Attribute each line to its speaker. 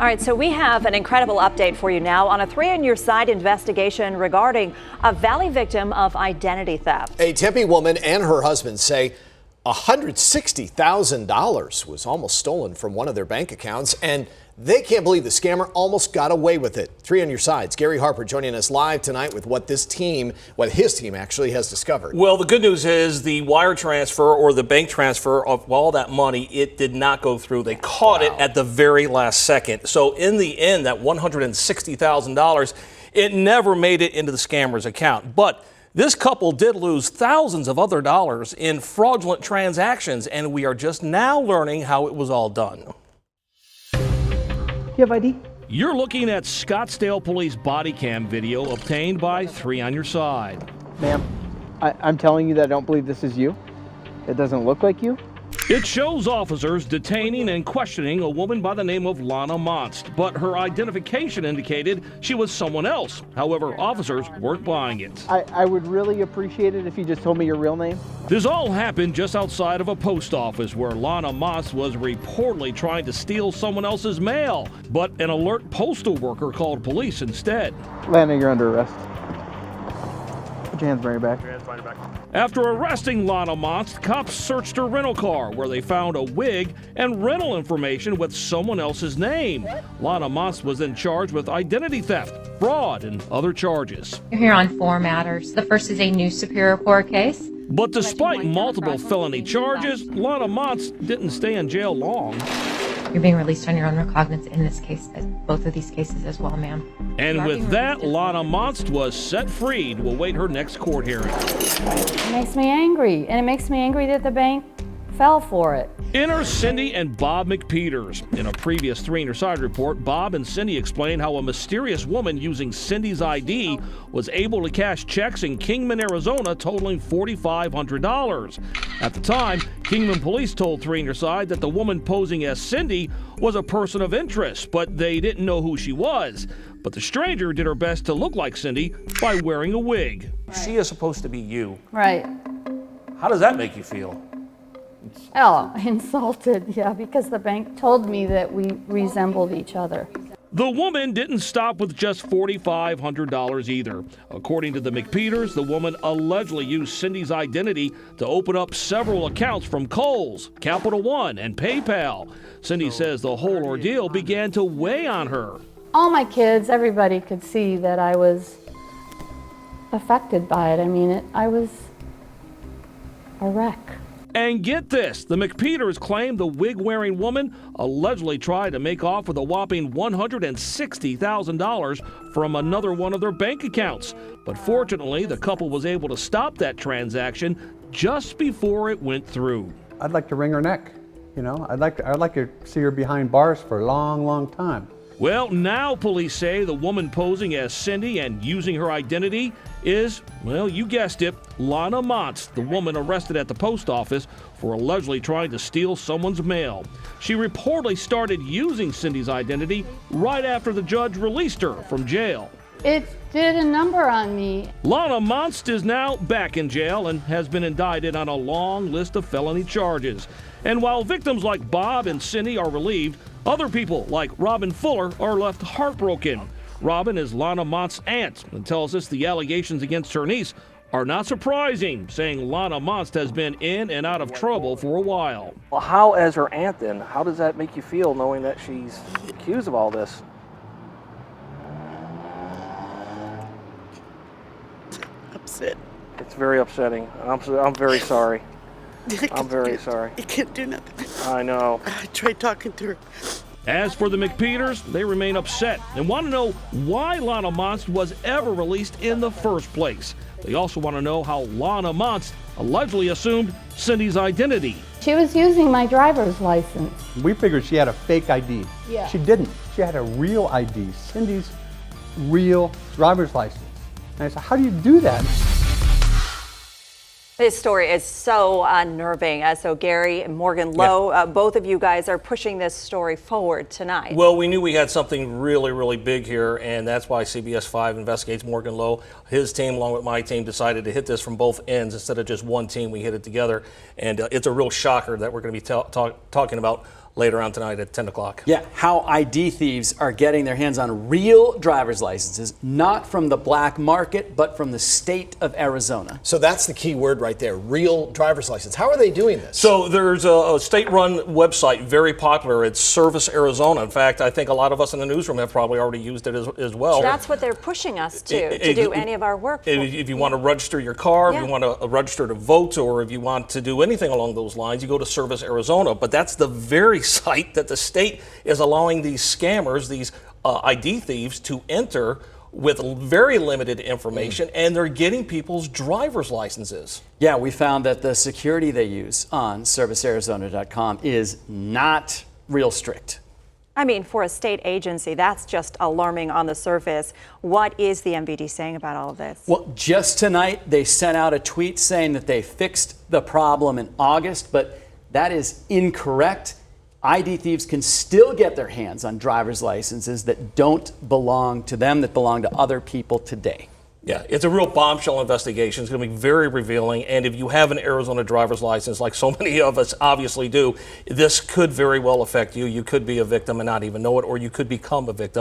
Speaker 1: All right, so we have an incredible update for you now on a 3 on Your Side investigation regarding a Valley victim of identity theft.
Speaker 2: A Tempe woman and her husband say $160,000 was almost stolen from one of their bank accounts, and they can't believe the scammer almost got away with it. 3 on Your Side's Gary Harper joining us live tonight with what his team actually has discovered.
Speaker 3: Well, the good news is the wire transfer or the bank transfer of all that money, it did not go through. They caught it at the very last second. So in the end, that $160,000, it never made it into the scammer's account. But this couple did lose thousands of other dollars in fraudulent transactions, and we are just now learning how it was all done.
Speaker 4: You have ID?
Speaker 5: You're looking at Scottsdale Police body cam video obtained by 3 on Your Side.
Speaker 4: Ma'am, I'm telling you that I don't believe this is you. It doesn't look like you.
Speaker 5: It shows officers detaining and questioning a woman by the name of Lana Monst, but her identification indicated she was someone else. However, officers weren't buying it.
Speaker 4: I would really appreciate it if you just told me your real name.
Speaker 5: This all happened just outside of a post office where Lana Monst was reportedly trying to steal someone else's mail, but an alert postal worker called police instead.
Speaker 4: Lana, you're under arrest. Put your hands behind your back.
Speaker 5: After arresting Lana Monst, cops searched her rental car where they found a wig and rental information with someone else's name. Lana Monst was then charged with identity theft, fraud, and other charges.
Speaker 6: You're here on 4 matters. The first is a new Superior Court case.
Speaker 5: But despite multiple felony charges, Lana Monst didn't stay in jail long.
Speaker 6: You're being released on your own recognizance in this case, both of these cases as well, ma'am.
Speaker 5: And with that, Lana Monst was set free to await her next court hearing.
Speaker 7: It makes me angry, and it makes me angry that the bank fell for it.
Speaker 5: Enter Cindy and Bob McPeters. In a previous 3 on Your Side report, Bob and Cindy explained how a mysterious woman using Cindy's ID was able to cash checks in Kingman, Arizona, totaling $4,500. At the time, Kingman police told 3 on Your Side that the woman posing as Cindy was a person of interest, but they didn't know who she was. But the stranger did her best to look like Cindy by wearing a wig.
Speaker 3: She is supposed to be you.
Speaker 7: Right.
Speaker 3: How does that make you feel?
Speaker 7: Oh, insulted, yeah, because the bank told me that we resembled each other.
Speaker 5: The woman didn't stop with just $4,500 either. According to the McPeters, the woman allegedly used Cindy's identity to open up several accounts from Kohl's, Capital One, and PayPal. Cindy says the whole ordeal began to weigh on her.
Speaker 7: All my kids, everybody could see that I was affected by it. I mean, I was a wreck.
Speaker 5: And get this, the McPeters claim the wig-wearing woman allegedly tried to make off with a whopping $160,000 from another one of their bank accounts. But fortunately, the couple was able to stop that transaction just before it went through.
Speaker 8: I'd like to wring her neck, you know. I'd like to see her behind bars for a long, long time.
Speaker 5: Well, now police say the woman posing as Cindy and using her identity is, well, you guessed it, Lana Monst, the woman arrested at the post office for allegedly trying to steal someone's mail. She reportedly started using Cindy's identity right after the judge released her from jail.
Speaker 7: It did a number on me.
Speaker 5: Lana Monst is now back in jail and has been indicted on a long list of felony charges. And while victims like Bob and Cindy are relieved, other people like Robin Fuller are left heartbroken. Robin is Lana Monst's aunt and tells us the allegations against her niece are not surprising, saying Lana Monst has been in and out of trouble for a while.
Speaker 3: Well, how, as her aunt then, how does that make you feel knowing that she's accused of all this?
Speaker 9: Upset.
Speaker 3: It's very upsetting. I'm very sorry. I'm very sorry.
Speaker 9: You can't do nothing.
Speaker 3: I know.
Speaker 9: I tried talking to her.
Speaker 5: As for the McPeters, they remain upset and want to know why Lana Monst was ever released in the first place. They also want to know how Lana Monst allegedly assumed Cindy's identity.
Speaker 7: She was using my driver's license.
Speaker 8: We figured she had a fake ID.
Speaker 7: Yeah.
Speaker 8: She didn't. She had a real ID, Cindy's real driver's license. And I said, how do you do that?
Speaker 1: This story is so unnerving. So Gary and Morgan Lowe, both of you guys are pushing this story forward tonight.
Speaker 3: Well, we knew we had something really, really big here, and that's why CBS 5 investigates Morgan Lowe. His team, along with my team, decided to hit this from both ends instead of just one team. We hit it together, and it's a real shocker that we're going to be talking about later on tonight at 10 o'clock.
Speaker 10: Yeah, how ID thieves are getting their hands on real driver's licenses, not from the black market, but from the state of Arizona.
Speaker 2: So that's the key word right there, real driver's license. How are they doing this?
Speaker 3: So there's a state-run website, very popular. It's Service Arizona. In fact, I think a lot of us in the newsroom have probably already used it as well.
Speaker 1: That's what they're pushing us to do any of our work.
Speaker 3: If you want to register your car, if
Speaker 1: Yeah.
Speaker 3: you want to register to vote, or if you want to do anything along those lines, you go to Service Arizona. But that's the very site that the state is allowing these scammers, these ID thieves, to enter with very limited information, and they're getting people's driver's licenses.
Speaker 10: Yeah, we found that the security they use on servicearizona.com is not real strict.
Speaker 1: I mean, for a state agency, that's just alarming on the surface. What is the MVD saying about all of this?
Speaker 10: Well, just tonight they sent out a tweet saying that they fixed the problem in August, but that is incorrect. ID thieves can still get their hands on driver's licenses that don't belong to them, that belong to other people today.
Speaker 3: Yeah, it's a real bombshell investigation. It's going to be very revealing. And if you have an Arizona driver's license, like so many of us obviously do, this could very well affect you. You could be a victim and not even know it, or you could become a victim.